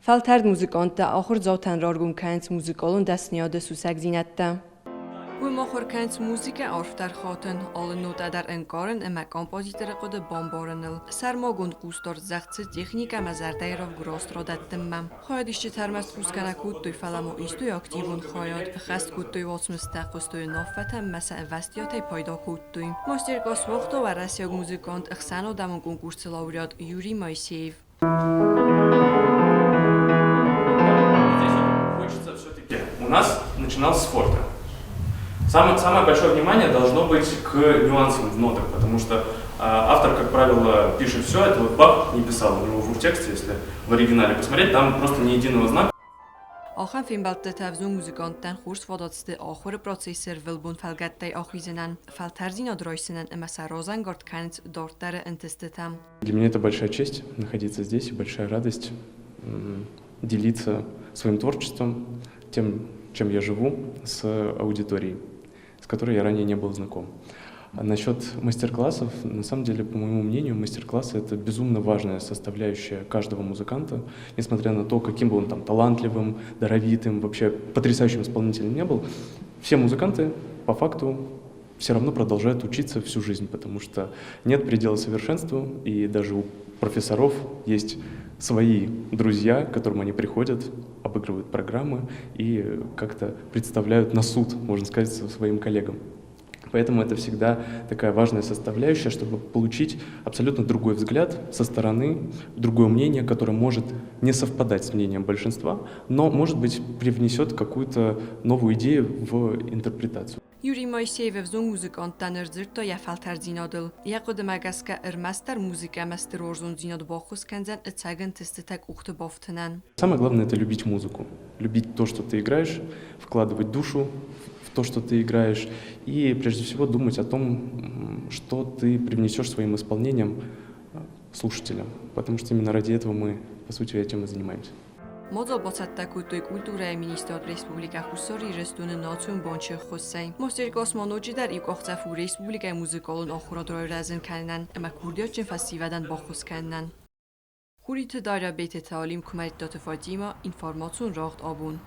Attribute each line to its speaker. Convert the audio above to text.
Speaker 1: Falterd muzikanta axır zaten rargun kent muzikalun destniyade susek zinette.
Speaker 2: و مخور کنت موزیک آفتر خاطن آل نوتا در انکارن اما کامپوزیتر قد بامبارنل سرماگوند قوستار زخت تکنیک مزرده را گراست را دتمم خواهدیشتی ترمست قوز کنکود دوی فلمو ایستوی اکتیبون خواهد خست کود دوی واسمستقستوی نافتم مسا وستیات پیدا کود دوی ماستر گاس وقت و رسیاگ موزیکانت اخسان و دمون کنکورس لاوریاد یوری مایسیف
Speaker 3: У нас начиналось с форта. Самое большое внимание должно быть к нюансам в нотах, потому что автор, как правило, пишет все, это вот Бах не писал, у него в тексте, если в оригинале посмотреть, там просто ни единого знака.
Speaker 2: آخر فیلم بالت تفزون موزیکانتن خورس واداتست آخر پروسیسر ولبون فلگت آخیزنن فلترزینا درایسنن اما سرازن گرد کنت دارتر انتستتم.
Speaker 3: Для меня это большая честь находиться здесь и большая радость делиться своим творчеством, тем, чем я живу, с аудиторией, с которой я ранее не был знаком. А насчет мастер-классов, на самом деле, по моему мнению, мастер-классы — это безумно важная составляющая каждого музыканта, несмотря на то, каким бы он там талантливым, даровитым, вообще потрясающим исполнителем не был, все музыканты по факту все равно продолжают учиться всю жизнь, потому что нет предела совершенству, и даже у профессоров есть свои друзья, к которым они приходят, обыгрывают программы и как-то представляют на суд, можно сказать, своим коллегам. Поэтому это всегда такая важная составляющая, чтобы получить абсолютно другой взгляд со стороны, другое мнение, которое может не совпадать с мнением большинства, но, может быть, привнесет какую-то новую идею в интерпретацию.
Speaker 2: یوری مایسیف وزون موزیکانت تنرزر تا یفلتر زینادل یقود مگس که ارمستر موزیکا مستر ورزون زیناد باخوز کنزن اتساگن тестетек ухты бофтенен.
Speaker 3: Самое главное — это любить музыку, любить то, что ты играешь, вкладывать душу в то, что ты играешь, и прежде всего думать о том, что ты привнесешь своим исполнением слушателям, потому что именно ради этого мы, по сути, этим и занимаемся.
Speaker 2: Mozo bocattakutui kultúrai minisztrat Respublika Huszori Restun Națiun Bonche Hossei. Mostergos manoji در ایقاختفو Respublika Muzikalun آخورادرای رزن کنن اما کوردیات جن فستیودن باخوز کنن. خوریت دایره بیت تعلیم کمریت دات فاجیما اینفارماسیون راخت آبون.